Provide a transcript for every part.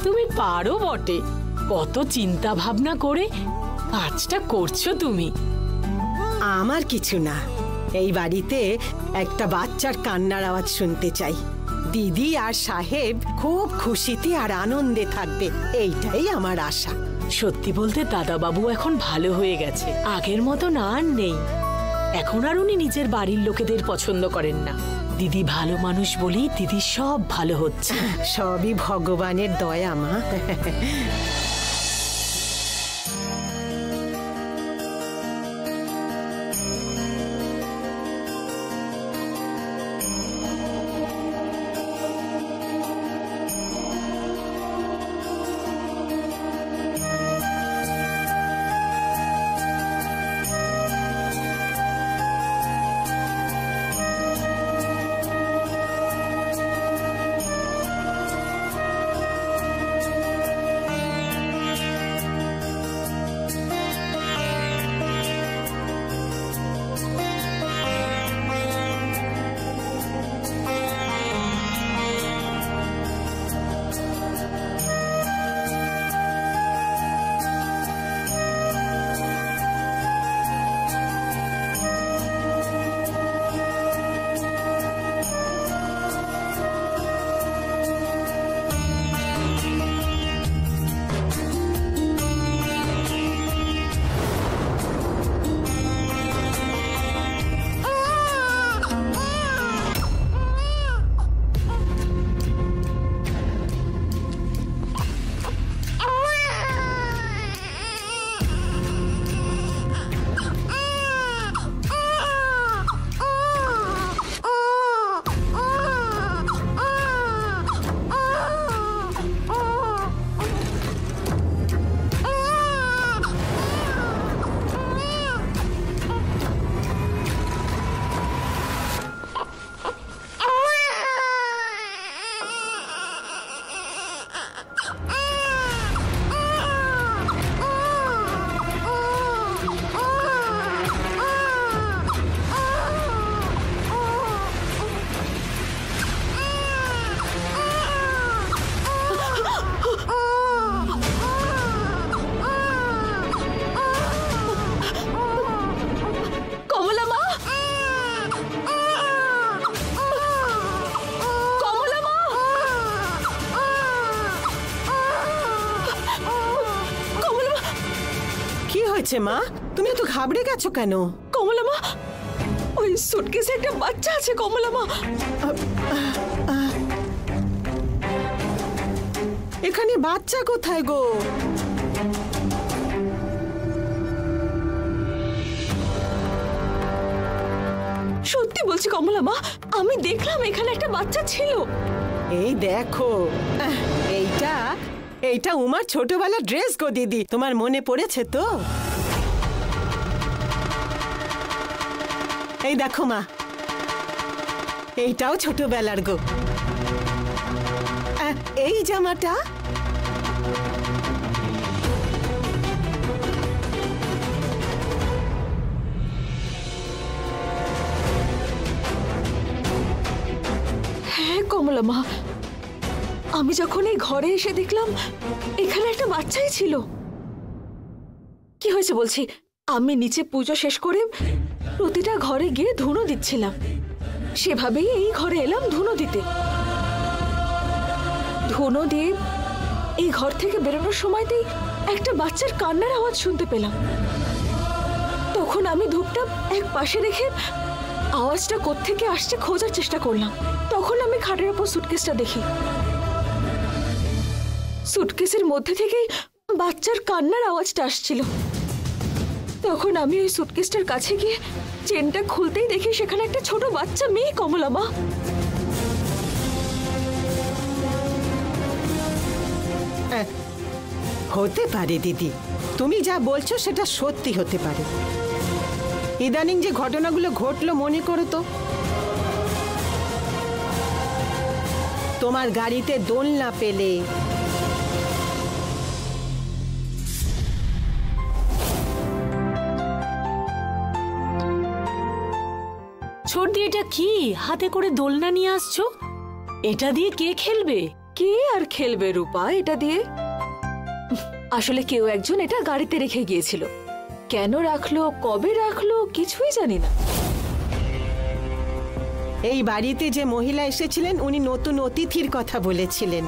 তুমি পারো বটে, কত চিন্তা ভাবনা করে কাজটা করছো তুমি। আমার কিছু না, এই বাড়িতে একটা বাচ্চার কান্নার আওয়াজ শুনতে চাই। দিদি আর সাহেব খুব খুশিতে আর আনন্দে থাকবে, এইটাই আমার আশা। সত্যি বলতে দাদাবাবু এখন ভালো হয়ে গেছে, আগের মতো না আর নেই। এখন আর উনি নিজের বাড়ির লোকেদের পছন্দ করেন না। দিদি ভালো মানুষ বলেই দিদি সব ভালো হচ্ছে। সবই ভগবানের দয়া মা। মা, তুমি তো ঘাবড়ে গেছো কেন? কমলা মা, ওই সুটকেসে একটা বাচ্চা আছে কমলা মা। এখানে বাচ্চা কোথায় গো? সত্যি বলছি কমলা মা, আমি দেখলাম এখানে একটা বাচ্চা ছিল। এই দেখো, এইটা উমার ছোটবেলার ড্রেস গো দিদি, তোমার মনে পড়েছে তো? এই দেখো মা, এইটাও ছোটবেলার গো। এই জামাটা হ্যাঁ কমলা মা, আমি যখন এই ঘরে এসে দেখলাম এখানে একটা বাচ্চাই ছিল। কি হয়েছে বলছি, আমি নিচে পুজো শেষ করে প্রতিটা ঘরে গিয়ে ধুনো দিচ্ছিলাম, সেভাবেই এই ঘরে এলাম ধুনো দিতে। ধুনো দিয়ে এই ঘর থেকে বেরোনোর সময়তেই একটা বাচ্চার কান্নার আওয়াজ শুনতে পেলাম। তখন আমি ধূপটা এক পাশে রেখে আওয়াজটা কোত্থেকে আসছে খোঁজার চেষ্টা করলাম। তখন আমি খাটের উপর সুটকেসটা দেখি, সুটকেসের মধ্যে থেকেই বাচ্চার কান্নার আওয়াজটা আসছিল। তখন আমি ওই সুটকেসটার কাছে গিয়ে চেনটা খুলতেই দেখি সেখানে একটা ছোট বাচ্চা মেয়ে কমলা মা। হতে পারে দিদি, তুমি যা বলছো সেটা সত্যি হতে পারে। ইদানিং যে ঘটনাগুলো ঘটলো মনে করো তো, তোমার গাড়িতে দোলনা পেলে, ছোট দিয়ে এটা কি হাতে করে দোলনা নিয়ে আসছো? এটা দিয়ে কে খেলবে? কে আর খেলবে রূপা এটা দিয়ে? আসলে কেউ একজন এটা গাড়িতে রেখে গিয়েছিল। কেন রাখলো, কবে রাখলো কিছুই জানি না। এই বাড়িতে যে মহিলা এসেছিলেন উনি নতুন অতিথির কথা বলেছিলেন।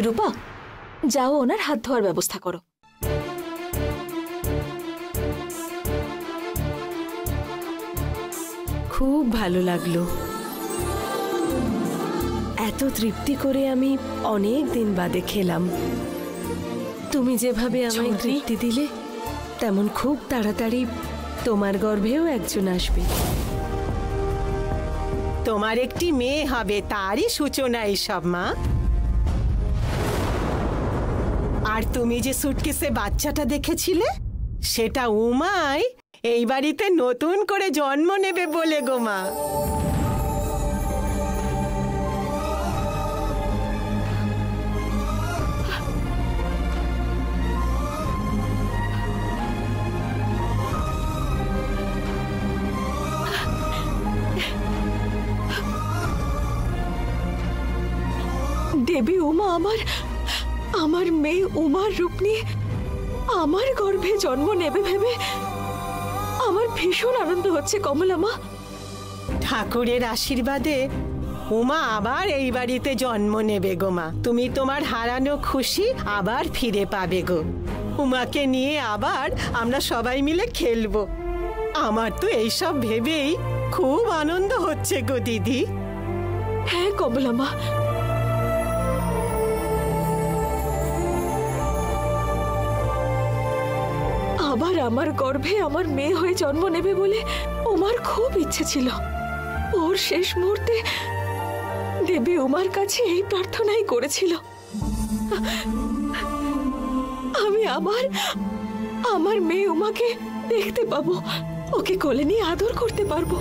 রূপা, যাও ওনার হাত ধোয়ার ব্যবস্থা করো। খুব ভালো লাগলো। এত তৃপ্তি করে আমি অনেক দিন বাদে খেলাম। তুমি যেভাবে আমায় চৌধুরী। তৃপ্তি দিলে তেমন খুব তাড়াতাড়ি তোমার গর্ভেও একজন আসবে। তোমার একটি মেয়ে হবে, তারই সূচনা এইসব মা। আর তুমি যে সুটকেসে বাচ্চাটা দেখেছিলে সেটা উমাই এই বাড়িতে নতুন করে জন্ম নেবে বলে গো মা। দেবী উমা আমার মেয়ে উমার রূপ নিয়ে আমার গর্ভে জন্ম নেবে ভেবে আমার ভীষণ আনন্দ হচ্ছে কমলা মা। ঠাকুরের আশীর্বাদে উমা আবার এই বাড়িতে জন্ম নেবে গো মা। তুমি তোমার হারানো খুশি আবার ফিরে পাবে গো। উমাকে নিয়ে আবার আমরা সবাই মিলে খেলবো। আমার তো এইসব ভেবেই খুব আনন্দ হচ্ছে গো দিদি। হ্যাঁ কমলা মা, আবার আমার গর্ভে আমার মেয়ে হয়ে জন্ম নেবে বলে উমার খুব ইচ্ছে ছিল। ওর শেষ মুহূর্তে দেবী উমার কাছে এই প্রার্থনাই করেছিল, আমি আমার মেয়ে উমাকে দেখতে পাবো, ওকে কোলে নিয়ে আদর করতে পারবো।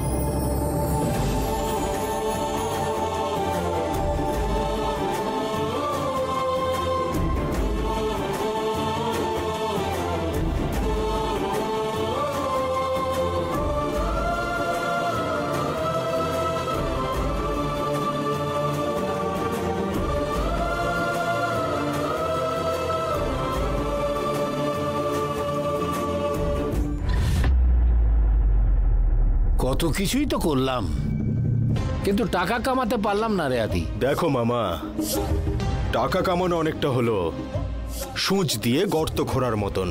কত কিছুই তো করলাম, কিন্তু টাকা কামাতে পারলাম না রে আদি। দেখো মামা, টাকা কামানো অনেকটা হলো সূঁচ দিয়ে গর্ত খোঁড়ার মতন।